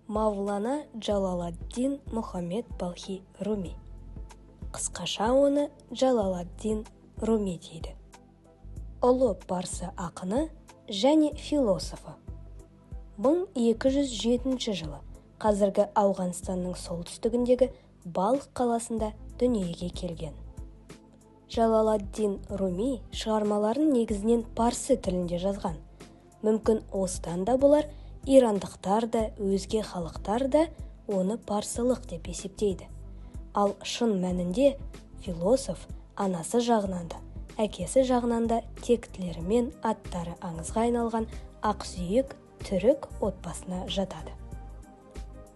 Мавлана Джалаладдин Мұхаммед Балхи Руми. Қысқаша оны Джалаладдин Руми дейді. Ұлы парсы ақыны және философы. 1207 жылы қазіргі Ауғанстанның солтүстігіндегі Балх қаласында дүниеге келген. Джалаладдин Руми шығармаларын негізінен парсы тілінде жазған. Мүмкін осыдан да болар ирандықтар да, өзге халықтар да оны парсылық деп есептейді. Ал шын мәнінде философ анасы жағынан да, әкесі жағынан да тектілері мен аттары аңызға айналған ақсүйек түрік отбасына жатады.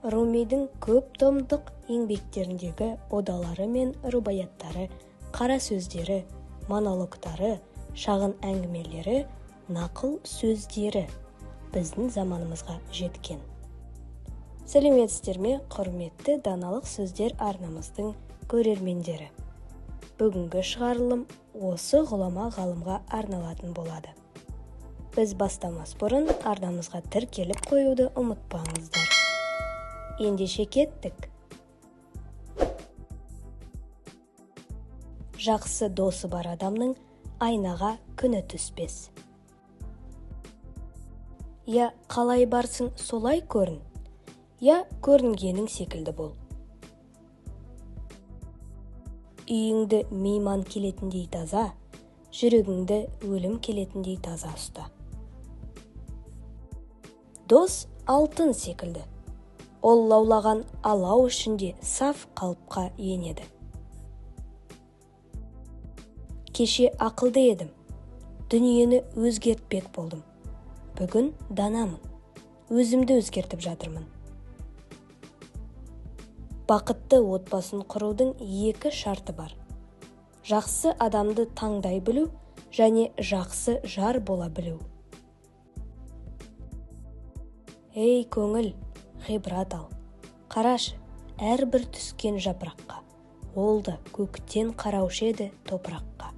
Румидің көп томдық еңбектеріндегі одалары мен рубаяттары, қара сөздері, монологтары, шағын әңгімелері, нақыл сөздері біздің заманымызға жеткен. Сәлеметсіздер ме, құрметті даналық сөздер арнамыздың көрермендері. Бүгінгі шығарылым осы ғұлама ғалымға арналатын болады. Біз бастамас бұрын арнамызға тіркеліп қоюды ұмытпаңыздар. Ендеше кеттік. Жақсы досы бар адамның айнаға күні түспес. Я қалай барсың солай көрін, я көрінгенің секілді бол. Үйіңді мейман келетіндей таза, жүрегіңді өлім келетіндей таза ұста. Дос алтын секілді, ол лаулаған алау ішінде саф қалыпқа енеді. Кеше ақылды едім, дүниені өзгертпек болдым. Бүгін данамын, өзімді өзгертіп жатырмын. Бақытты отбасын құрудың екі шарты бар. Жақсы адамды таңдай білу және жақсы жар бола білу. Ей көңіл, ғибрат ал. Қарашы, әрбір түскен жапыраққа, ол да көктен қараушы еді топыраққа.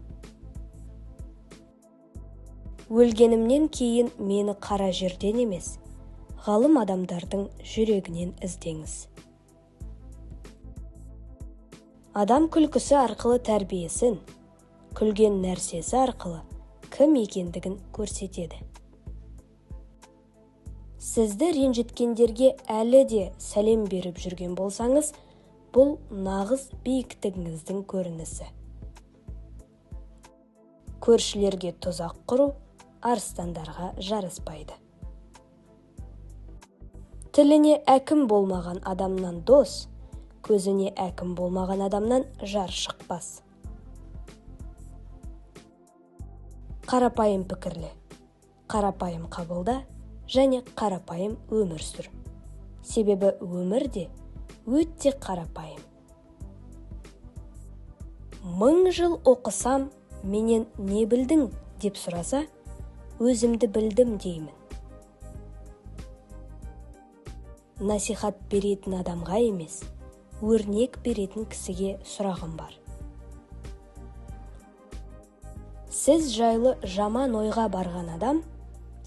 Өлгенімнен кейін мені қара жерден емес, ғалым адамдардың жүрегінен іздеңіз. Адам күлкісі арқылы тәрбиесін, күлген нәрсесі арқылы кім екендігін көрсетеді. Сізді ренжіткендерге әлі де сәлем беріп жүрген болсаңыз, бұл нағыз биіктігіңіздің көрінісі. Көршілерге тұзақ құру арыстандарға жараспайды. Тіліне әкім болмаған адамнан дос, көзіне әкім болмаған адамнан жар шықпас. Қарапайым пікірлі, қарапайым қабылда және қарапайым өмір сүр. Себебі өмір де өте қарапайым. 1000 жыл оқысам, менен не білдің деп сұраса, өзімді білдім деймін. Насихат беретін адамға емес, өрнек беретін кісіге сұрағым бар. Сіз жайлы жаман ойға барған адам,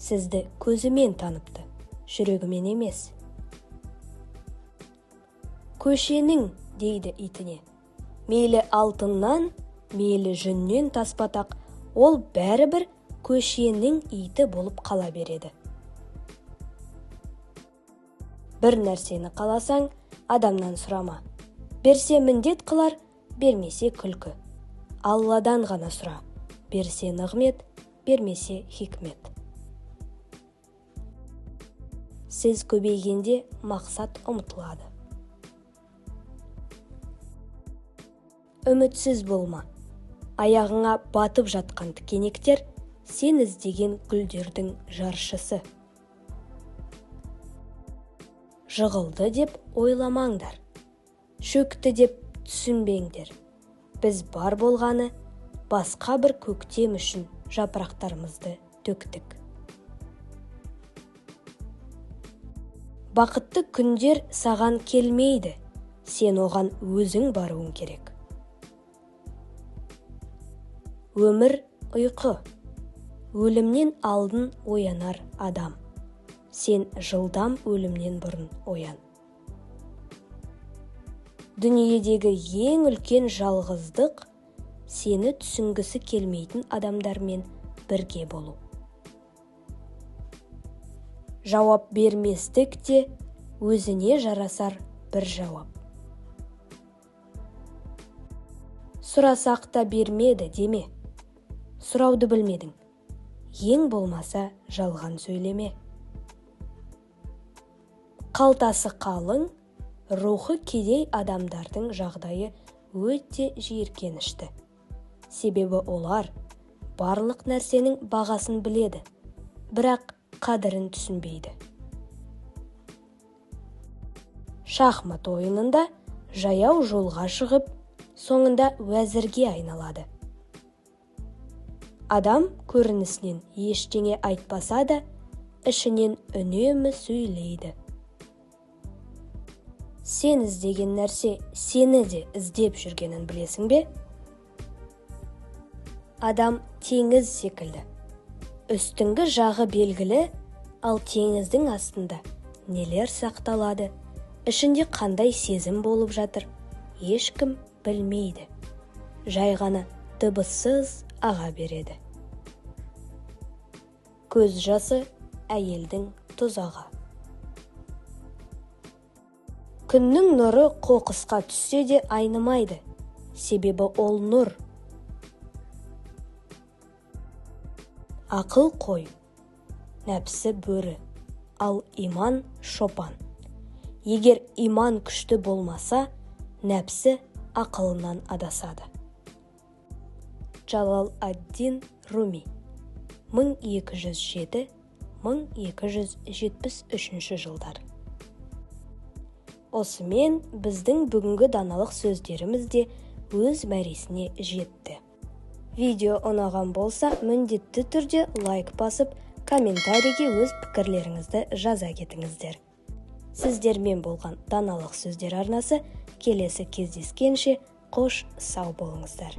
сізді көзімен таныпты, жүрегімен емес. Көшенің, дейді итіне, мейлі алтыннан, мейлі жүннен таспатақ, ол бәрібір көшенің иті болып қала береді. Бір нәрсені қаласаң, адамнан сұрама. Берсе міндет қылар, бермесе күлкі. Алладан ғана сұра. Берсе нығмет, бермесе хикмет. Сіз көбейгенде мақсат ұмытылады. Үмітсіз болма. Аяғыңа батып жатқан тікенектер сен іздеген гүлдердің жаршысы. Жығылды деп ойламаңдар. Шөкті деп түсінбеңдер. Біз бар болғаны басқа бір көктем үшін жапырақтарымызды төктік. Бақытты күндер саған келмейді. Сен оған өзің баруың керек. Өмір ұйқы. Өлімнен алдын оянар адам. сен жылдам өлімнен бұрын оян. Дүниедегі ең үлкен жалғыздық сені түсінгісі келмейтін адамдармен бірге болу. Жауап берместік те өзіне жарасар бір жауап. Сұрасақ та бермеді деме. Сұрауды білмедің. Ең болмаса жалған сөйлеме. Қалтасы қалың, рухы кедей адамдардың жағдайы өте жиіркенішті. Себебі олар барлық нәрсенің бағасын біледі, бірақ қадірін түсінбейді. Шахмат ойынында жаяу жолға шығып, соңында уәзірге айналады. Адам көрінісінен ештеңе айтпаса да, ішінен үнемі сөйлейді. Сен іздеген нәрсе сені де іздеп жүргенін білесің бе? Адам теңіз секілді. Үстіңгі жағы белгілі, ал теңіздің астында нелер сақталады, ішінде қандай сезім болып жатыр, ешкім білмейді. Жай ғана дыбыссыз аға береді. Көз жасы әйелдің тұзағы. Күннің нұры қоқысқа түссе де айнымайды, себебі ол нұр. Ақыл қой, нәпсі бөрі, ал иман шопан. Егер иман күшті болмаса, нәпсі ақылынан адасады. Джалал ад-Дин Руми, 1207-1273 жылдар. Осымен біздің бүгінгі даналық сөздеріміз де өз мәресіне жетті. Видео ұнаған болса, міндетті түрде лайк басып, комментарийге өз пікірлеріңізді жаза кетіңіздер. Сіздермен болған даналық сөздер арнасы келесі кездескенше қош сау болыңыздар.